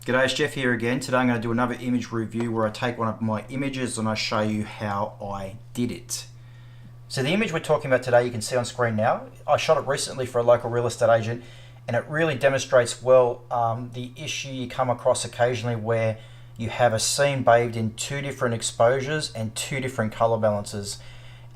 G'day, it's Jeff here again. Today I'm going to do another image review where I take one of my images and I show you how I did it. So the image we're talking about today you can see on screen now. I shot it recently for a local real estate agent and it really demonstrates well the issue you come across occasionally where you have a scene bathed in two different exposures and two different color balances.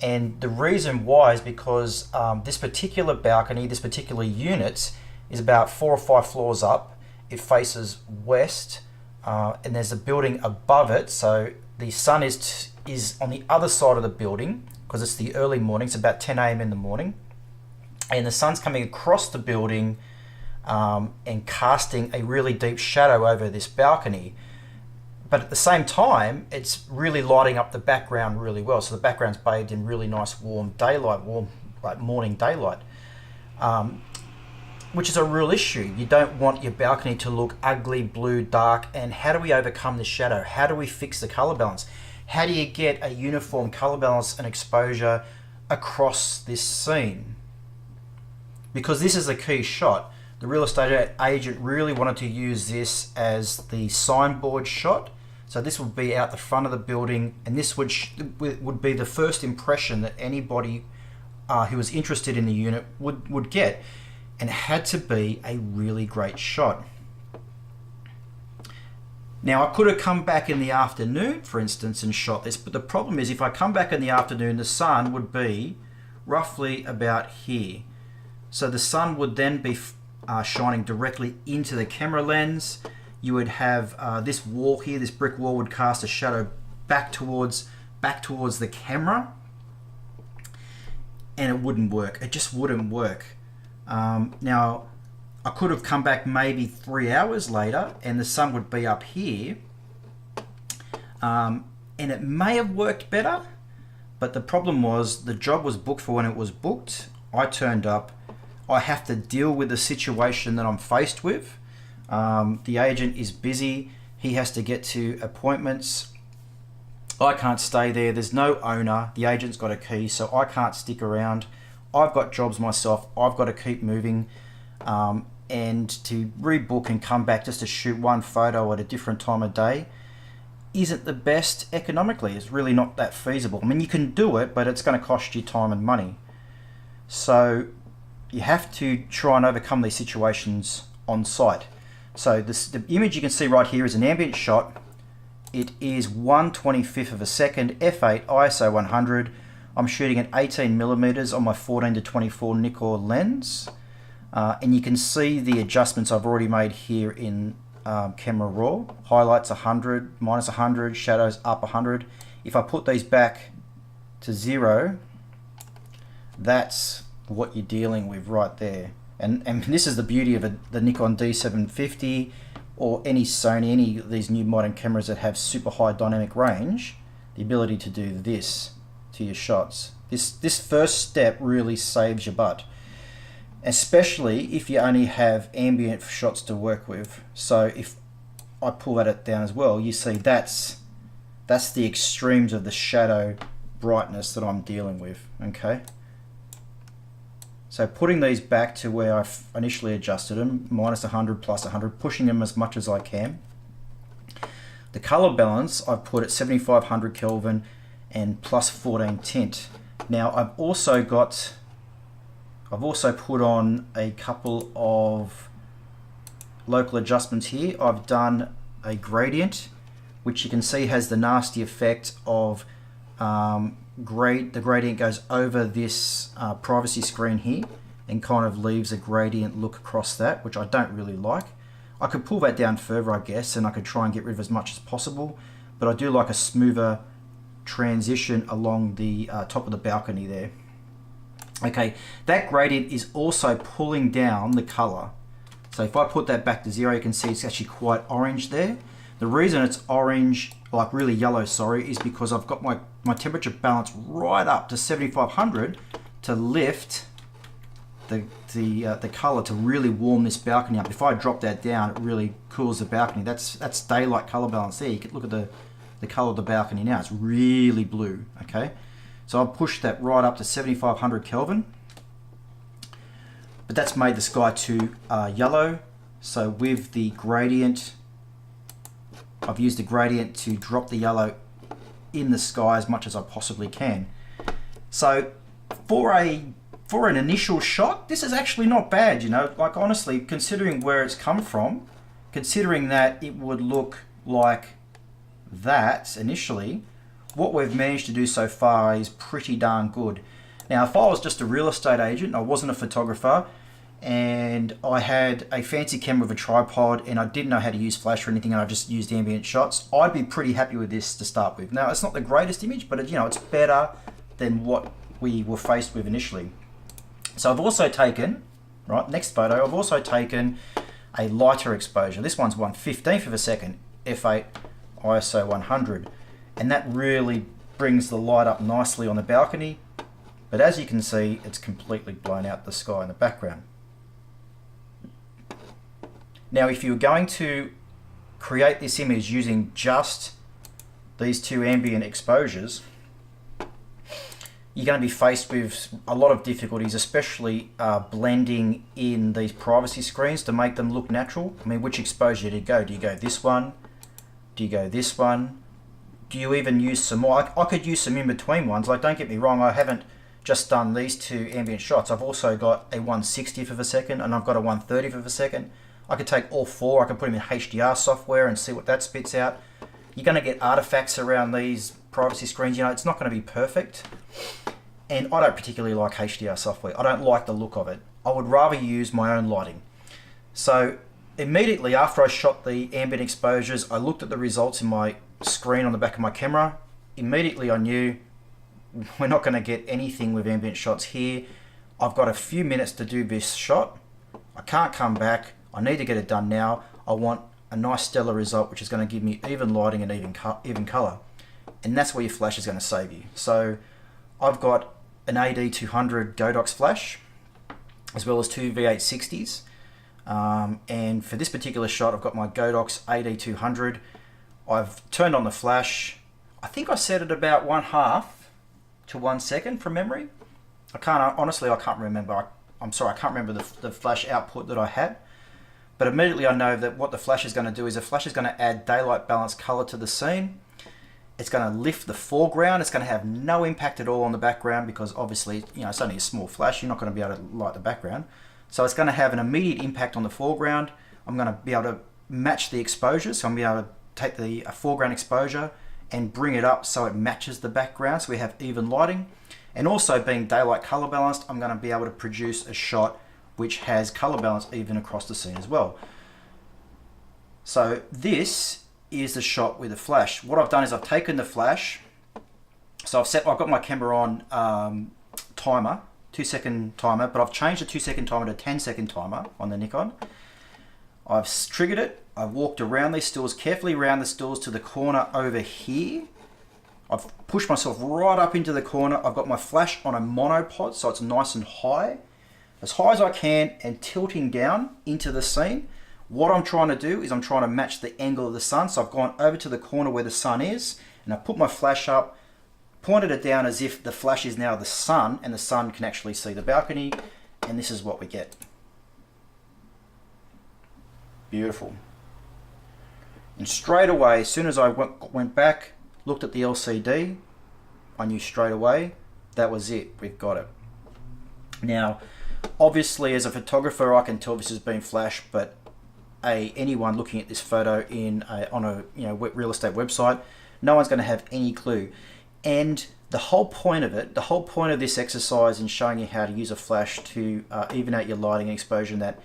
And the reason why is because this particular balcony, this particular unit is about 4 or 5 floors up. It faces west and there's a building above it, so the sun is on the other side of the building because it's the early morning. It's about 10 a.m. in the morning and the sun's coming across the building and casting a really deep shadow over this balcony, but at the same time it's really lighting up the background really well, so the background's bathed in really nice warm daylight, like morning daylight, which is a real issue. You don't want your balcony to look ugly, blue, dark. And how do we overcome the shadow? How do we fix the color balance? How do you get a uniform color balance and exposure across this scene? Because this is a key shot. The real estate agent really wanted to use this as the signboard shot. So this would be out the front of the building, and this would be the first impression that anybody who was interested in the unit would get. And it had to be a really great shot. Now I could have come back in the afternoon, for instance, and shot this, but the problem is if I come back in the afternoon, the sun would be roughly about here. So the sun would then be shining directly into the camera lens. You would have this wall here, this brick wall would cast a shadow back towards the camera, and it wouldn't work. It just wouldn't work. Now I could have come back maybe 3 hours later and the sun would be up here, and it may have worked better, but the problem was the job was booked for when it was booked. I turned up. I have to deal with the situation that I'm faced with. The agent is busy. He has to get to appointments. I can't stay there. There's no owner. The agent's got a key, so I can't stick around. I've got jobs myself. I've got to keep moving, and to rebook and come back just to shoot one photo at a different time of day isn't the best economically. It's really not that feasible. I mean, you can do it, but it's going to cost you time and money. So you have to try and overcome these situations on site. So the image you can see right here is an ambient shot. It is 1/25 of a second, f8, ISO 100. I'm shooting at 18mm on my 14-24 Nikkor lens, and you can see the adjustments I've already made here in Camera Raw. Highlights 100, minus 100, shadows up 100. If I put these back to 0, that's what you're dealing with right there. And this is the beauty of the Nikon D750 or any Sony, any of these new modern cameras that have super high dynamic range, the ability to do this to your shots. This first step really saves your butt, especially if you only have ambient shots to work with. So if I pull that down as well, you see that's the extremes of the shadow brightness that I'm dealing with. Okay, so putting these back to where I initially adjusted them, minus 100, plus 100, pushing them as much as I can. The color balance I've put at 7500 Kelvin and plus 14 tint. Now I've also put on a couple of local adjustments here. I've done a gradient, which you can see has the nasty effect of the gradient goes over this privacy screen here and kind of leaves a gradient look across that, which I don't really like. I could pull that down further, I guess, and I could try and get rid of as much as possible, but I do like a smoother transition along the top of the balcony there. Okay, that gradient is also pulling down the color. So if I put that back to 0, you can see it's actually quite orange there. The reason it's orange, like really yellow, sorry, is because I've got my temperature balance right up to 7500 to lift the color to really warm this balcony up. If I drop that down, it really cools the balcony. That's daylight color balance there. You can look at the color of the balcony now. It's really blue. Okay, so I'll push that right up to 7500 Kelvin. But that's made the sky too yellow. So with the gradient I've used the gradient to drop the yellow in the sky as much as I possibly can. So for an initial shot, this is actually not bad, you know. Like, honestly, considering where it's come from, considering that it would look like that initially, what we've managed to do so far is pretty darn good. Now, if I was just a real estate agent, I wasn't a photographer, and I had a fancy camera with a tripod and I didn't know how to use flash or anything, and I just used ambient shots, I'd be pretty happy with this to start with. Now, it's not the greatest image, but you know, it's better than what we were faced with initially. So I've also taken, right, next photo, I've also taken a lighter exposure. This one's 1/15th of a second, f8 ISO 100, and that really brings the light up nicely on the balcony. But as you can see, it's completely blown out the sky in the background. Now, if you're going to create this image using just these two ambient exposures, you're going to be faced with a lot of difficulties, especially blending in these privacy screens to make them look natural. I mean, which exposure do you go? Do you go this one? Do you go this one? Do you even use some more? I could use some in-between ones. Like, don't get me wrong, I haven't just done these two ambient shots. I've also got a 1/60th of a second and I've got a 1/30th of a second. I could take all four, I can put them in HDR software and see what that spits out. You're going to get artifacts around these privacy screens. You know, it's not going to be perfect. And I don't particularly like HDR software. I don't like the look of it. I would rather use my own lighting. So immediately after I shot the ambient exposures, I looked at the results in my screen on the back of my camera. Immediately I knew we're not going to get anything with ambient shots here. I've got a few minutes to do this shot. I can't come back. I need to get it done now. I want a nice stellar result, which is going to give me even lighting and even color. And that's where your flash is going to save you. So I've got an AD200 Godox flash, as well as two V860s. And for this particular shot, I've got my Godox AD200. I've turned on the flash. I think I set it about 1/2 to 1 second from memory. Honestly, I can't remember. I'm sorry, I can't remember the flash output that I had. But immediately I know that what the flash is going to do is the flash is going to add daylight balanced color to the scene. It's going to lift the foreground. It's going to have no impact at all on the background because obviously, you know, it's only a small flash. You're not going to be able to light the background. So it's going to have an immediate impact on the foreground. I'm going to be able to match the exposure. So I'm going to be able to take the foreground exposure and bring it up so it matches the background. So we have even lighting. And also being daylight color balanced, I'm going to be able to produce a shot which has color balance even across the scene as well. So this is the shot with the flash. What I've done is I've taken the flash, so I've got my camera on timer, 2-second timer, but I've changed the 2-second timer to 10-second timer on the Nikon. I've triggered it. I've walked around these stills, carefully around the stills to the corner over here. I've pushed myself right up into the corner. I've got my flash on a monopod, so it's nice and high as I can, and tilting down into the scene. What I'm trying to do is I'm trying to match the angle of the sun. So I've gone over to the corner where the sun is, and I put my flash up, pointed it down as if the flash is now the sun, and the sun can actually see the balcony, and this is what we get. Beautiful. And straight away, as soon as I went back, looked at the LCD, I knew straight away that was it. We've got it. Now, obviously, as a photographer, I can tell this has been flashed, but anyone looking at this photo on a real estate website, no one's going to have any clue. And the whole point of it, the whole point of this exercise in showing you how to use a flash to even out your lighting and exposure and that,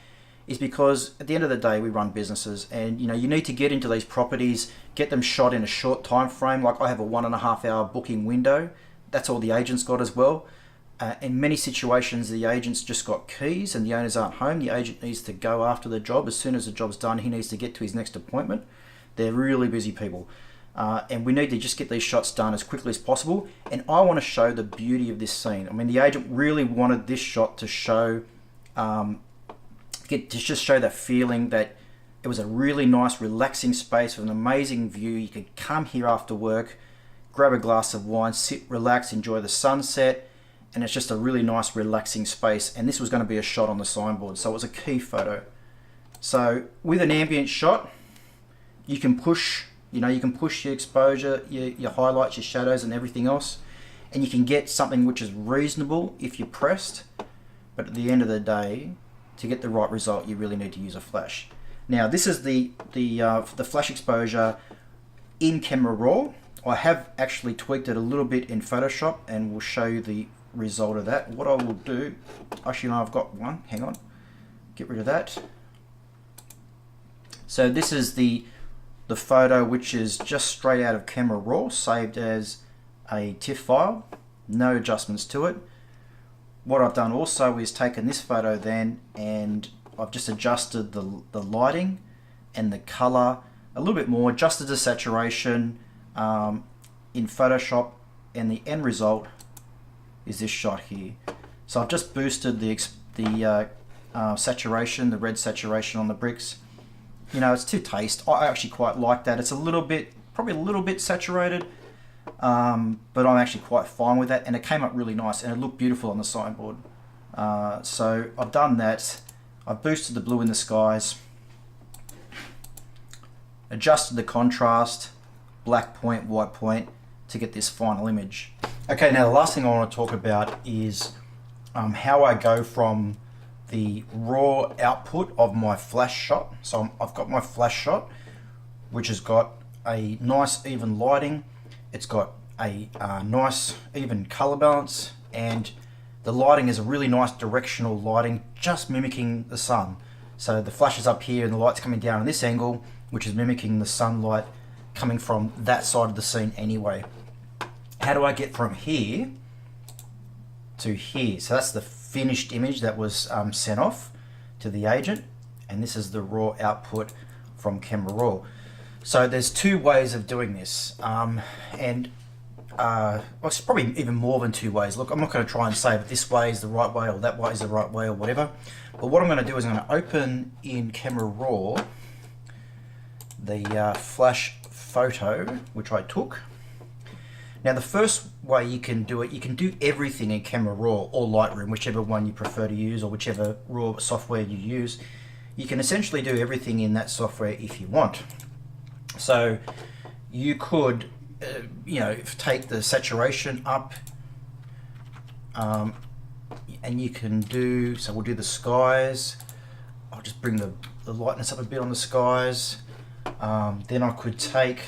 is because at the end of the day we run businesses, and you need to get into these properties, get them shot in a short time frame. Like I have a 1.5 hour booking window. That's all the agents got as well. In many situations, the agent's just got keys and the owners aren't home. The agent needs to go after the job. As soon as the job's done, he needs to get to his next appointment. They're really busy people. And we need to just get these shots done as quickly as possible. And I want to show the beauty of this scene. I mean, the agent really wanted this shot to show, just show that feeling that it was a really nice, relaxing space with an amazing view. You could come here after work, grab a glass of wine, sit, relax, enjoy the sunset. And it's just a really nice, relaxing space. And this was going to be a shot on the signboard, so it was a key photo. So with an ambient shot, you can push You know, you can push your exposure, your highlights, your shadows and everything else, and you can get something which is reasonable if you're pressed, but at the end of the day, to get the right result, you really need to use a flash. Now, this is the flash exposure in Camera Raw. I have actually tweaked it a little bit in Photoshop, and we'll show you the result of that. What I will do, actually no, I've got one, hang on, get rid of that. So this is the photo which is just straight out of Camera Raw, saved as a TIFF file, no adjustments to it. What I've done also is taken this photo then, and I've just adjusted the lighting and the color a little bit more, adjusted the saturation in Photoshop, and the end result is this shot here. So I've just boosted the saturation, the red saturation on the bricks. You know, it's to taste. I actually quite like that. It's a little bit, probably a little bit saturated, but I'm actually quite fine with that, and it came up really nice and it looked beautiful on the signboard. So I've done that. I've boosted the blue in the skies, adjusted the contrast, black point, white point, to get this final image. Okay, now the last thing I want to talk about is how I go from the raw output of my flash shot. So I've got my flash shot, which has got a nice even lighting. It's got a nice even color balance, and the lighting is a really nice directional lighting, just mimicking the sun. So the flash is up here and the light's coming down in this angle, which is mimicking the sunlight coming from that side of the scene anyway. How do I get from here to here? So that's the finished image that was sent off to the agent, and this is the raw output from Camera Raw. So there's two ways of doing this, well, it's probably even more than two ways. Look, I'm not going to try and say that this way is the right way or that way is the right way or whatever, but what I'm going to do is I'm going to open in Camera Raw the flash photo which I took. Now the first way you can do it, you can do everything in Camera Raw or Lightroom, whichever one you prefer to use, or whichever raw software you use. You can essentially do everything in that software if you want. So you could, you know, take the saturation up, and you can do, so we'll do the skies. I'll just bring the lightness up a bit on the skies. Then I could take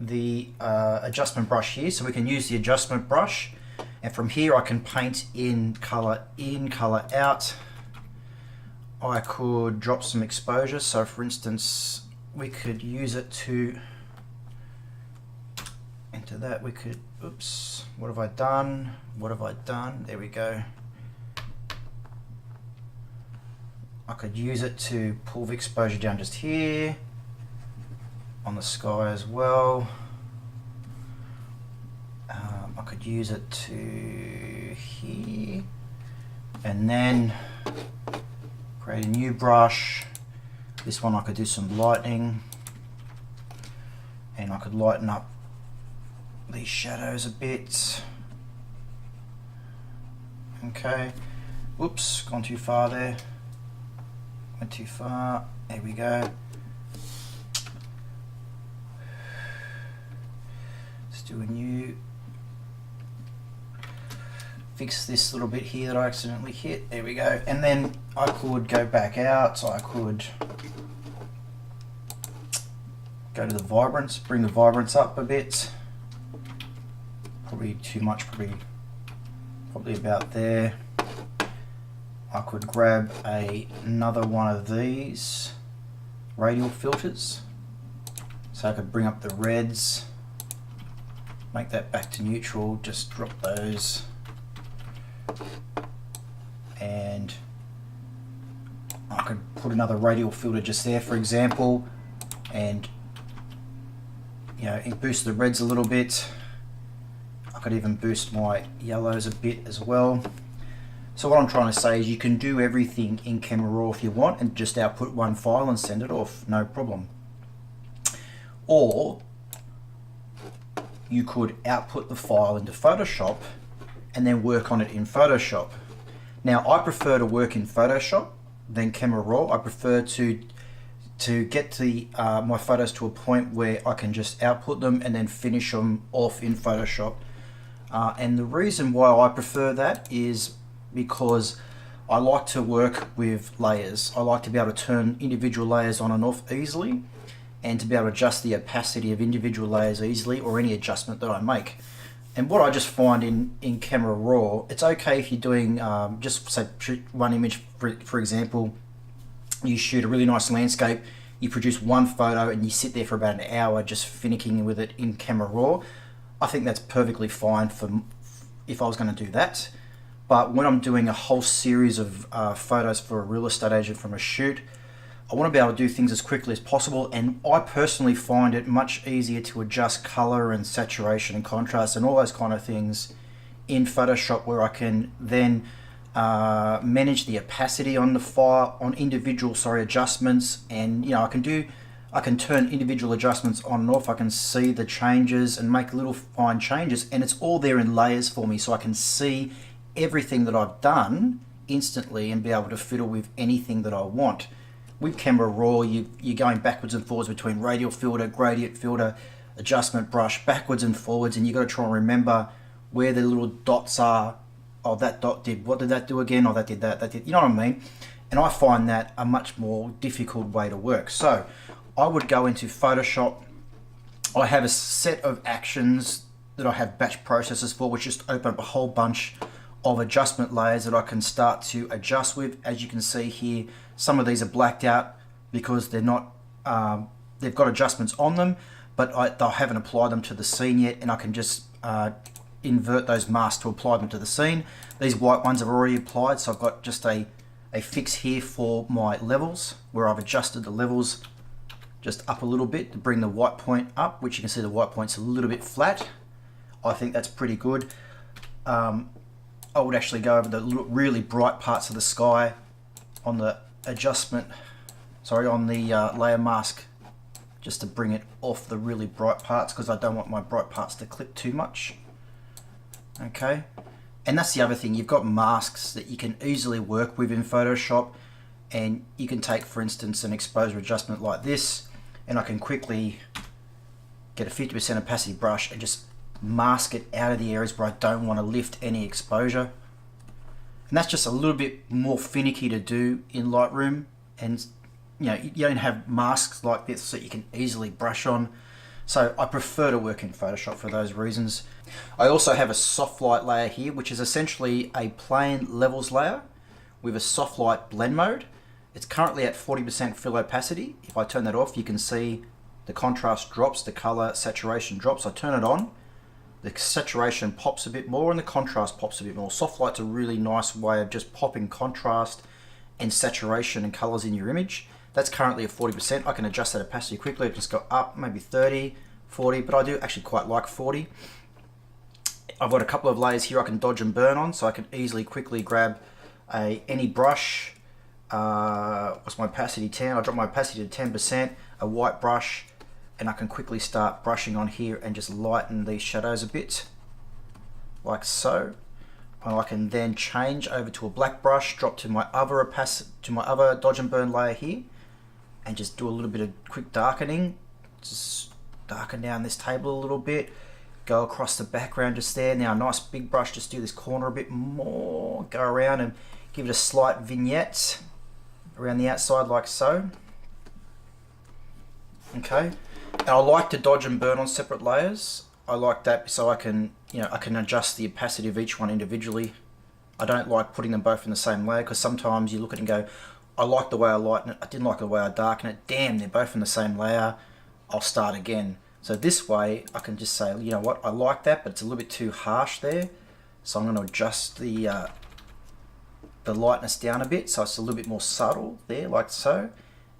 the adjustment brush here, so we can use the adjustment brush, and from here I can paint in, color out. I could drop some exposure, so for instance we could use it to enter that. We could, oops, what have I done, there we go. I could use it to pull the exposure down just here on the sky as well. I could use it to here, and then create a new brush. This one I could do some lightning, and I could lighten up these shadows a bit. Okay, whoops, gone too far there, went too far, there we go. Let's do a new, fix this little bit here that I accidentally hit, there we go. And then I could go back out, so I could go to the vibrance, bring the vibrance up a bit, probably too much, probably about there. I could grab another one of these radial filters, so I could bring up the reds, make that back to neutral, just drop those, and I could put another radial filter just there, for example, and you know, boost the reds a little bit. I could even boost my yellows a bit as well. So what I'm trying to say is you can do everything in Camera Raw if you want, and just output one file and send it off, no problem. Or you could output the file into Photoshop and then work on it in Photoshop. Now I prefer to work in Photoshop than Camera Raw. I prefer to to get my photos to a point where I can just output them and then finish them off in Photoshop. And the reason why I prefer that is because I like to work with layers. I like to be able to turn individual layers on and off easily, and to be able to adjust the opacity of individual layers easily, or any adjustment that I make. And what I just find in Camera Raw, it's okay if you're doing, just say one image, for example, you shoot a really nice landscape, you produce one photo and you sit there for about an hour just finicking with it in Camera Raw. I think that's perfectly fine for if I was going to do that. But when I'm doing a whole series of photos for a real estate agent from a shoot, I want to be able to do things as quickly as possible, and I personally find it much easier to adjust color and saturation and contrast and all those kind of things in Photoshop, where I can then manage the opacity on the file, on individual adjustments, and I can turn individual adjustments on and off. I can see the changes and make little fine changes, and it's all there in layers for me, so I can see everything that I've done instantly and be able to fiddle with anything that I want. With Camera Raw, you're going backwards and forwards between radial filter, gradient filter, adjustment brush, backwards and forwards, and you've got to try and remember where the little dots are. Oh, that dot did, what did that do again? Oh, that did that did, you know what I mean? And I find that a much more difficult way to work. So I would go into Photoshop. I have a set of actions that I have batch processes for, which just open up a whole bunch of adjustment layers that I can start to adjust with. As you can see here, some of these are blacked out because they're not, they've got adjustments on them, but I haven't applied them to the scene yet, and I can just invert those masks to apply them to the scene. These white ones I've already applied, so I've got just a fix here for my levels, where I've adjusted the levels just up a little bit to bring the white point up, which you can see the white point's a little bit flat. I think that's pretty good. I would actually go over the really bright parts of the sky on the on the layer mask, just to bring it off the really bright parts, because I don't want my bright parts to clip too much. Okay, and that's the other thing, you've got masks that you can easily work with in Photoshop, and you can take, for instance, an exposure adjustment like this, and I can quickly get a 50% opacity brush and just mask it out of the areas where I don't want to lift any exposure. And that's just a little bit more finicky to do in Lightroom, and you don't have masks like this that you can easily brush on. So I prefer to work in Photoshop for those reasons. I also have a soft light layer here, which is essentially a plain levels layer with a soft light blend mode. It's currently at 40% fill opacity. If I turn that off, you can see the contrast drops, the color saturation drops. I turn it on, the saturation pops a bit more and the contrast pops a bit more. Soft light's a really nice way of just popping contrast and saturation and colors in your image. That's currently at 40%. I can adjust that opacity quickly. I just go up, maybe 30, 40, but I do actually quite like 40. I've got a couple of layers here I can dodge and burn on, so I can easily quickly grab any brush. What's my opacity? 10. I drop my opacity to 10%, a white brush, and I can quickly start brushing on here and just lighten these shadows a bit, like so. And I can then change over to a black brush, drop to my other dodge and burn layer here, and just do a little bit of quick darkening. Just darken down this table a little bit, go across the background just there. Now a nice big brush, just do this corner a bit more, go around and give it a slight vignette around the outside like so. Okay, and I like to dodge and burn on separate layers. I like that so I can, I can adjust the opacity of each one individually. I don't like putting them both in the same layer, because sometimes you look at it and go, I like the way I lighten it, I didn't like the way I darken it, damn, they're both in the same layer, I'll start again. So this way I can just say, you know what, I like that, but it's a little bit too harsh there, so I'm going to adjust the lightness down a bit so it's a little bit more subtle there, like so.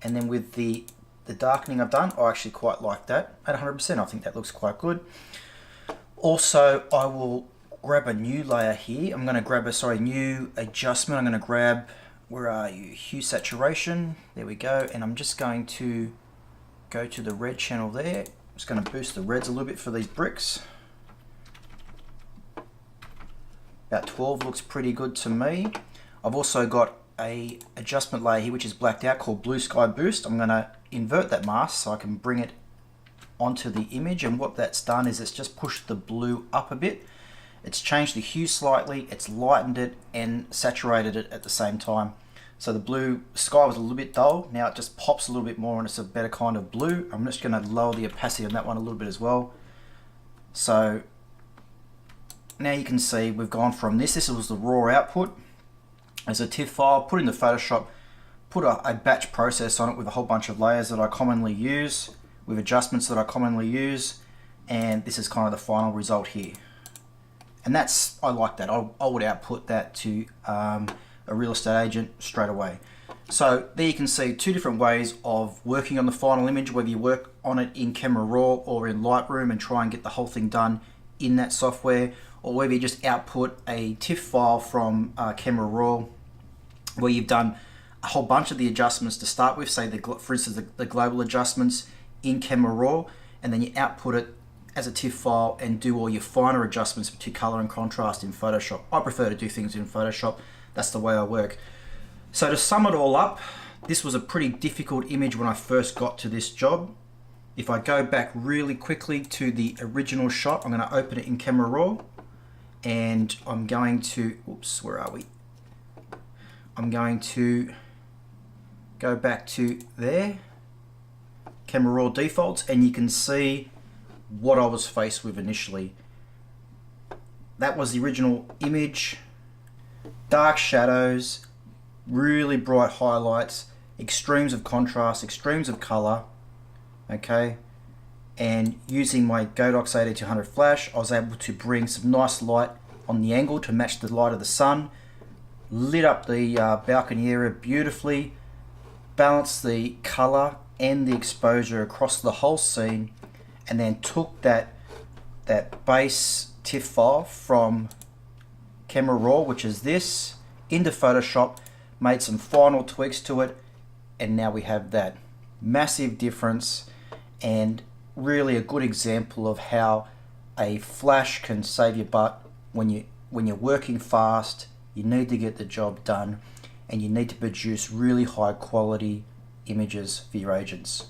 And then with the darkening I've done, I actually quite like that at 100%. I think that looks quite good. Also, I will grab a new layer here. I'm going to grab a new adjustment. I'm going to grab, where are you, hue saturation, there we go, and I'm just going to go to the red channel there. I'm just going to boost the reds a little bit for these bricks. About 12 looks pretty good to me. I've also got a adjustment layer here which is blacked out, called Blue Sky Boost. I'm going to invert that mask so I can bring it onto the image, and what that's done is it's just pushed the blue up a bit. It's changed the hue slightly, it's lightened it and saturated it at the same time. So the blue sky was a little bit dull, now it just pops a little bit more and it's a better kind of blue. I'm just going to lower the opacity on that one a little bit as well. So now you can see we've gone from this was the raw output as a TIFF file, put in the Photoshop, put a batch process on it with a whole bunch of layers that I commonly use, with adjustments that I commonly use, and this is kind of the final result here. And I like that. I would output that to a real estate agent straight away. So there you can see two different ways of working on the final image, whether you work on it in Camera Raw or in Lightroom and try and get the whole thing done in that software, or whether you just output a TIFF file from Camera Raw where you've done a whole bunch of the adjustments to start with, say for instance the global adjustments in Camera Raw, and then you output it as a TIFF file and do all your finer adjustments to color and contrast in Photoshop. I prefer to do things in Photoshop. That's the way I work. So to sum it all up, this was a pretty difficult image when I first got to this job. If I go back really quickly to the original shot, I'm going to open it in Camera Raw, and I'm going to, oops, where are we? I'm going to go back to there, Camera Raw defaults, and you can see what I was faced with initially. That was the original image. Dark shadows, really bright highlights, extremes of contrast, extremes of color, okay? And using my Godox 8200 flash, I was able to bring some nice light on the angle to match the light of the sun, lit up the balcony area beautifully, balanced the color and the exposure across the whole scene, and then took that base TIFF file from Camera Raw, which is this, into Photoshop, made some final tweaks to it, and now we have that. Massive difference, and really a good example of how a flash can save your butt when you're working fast. You need to get the job done, and you need to produce really high quality images for your agents.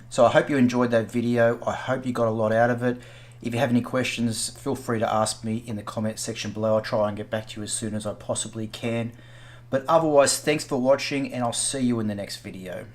So I hope you enjoyed that video. I hope you got a lot out of it. If you have any questions, feel free to ask me in the comment section below. I'll try and get back to you as soon as I possibly can. But otherwise, thanks for watching, and I'll see you in the next video.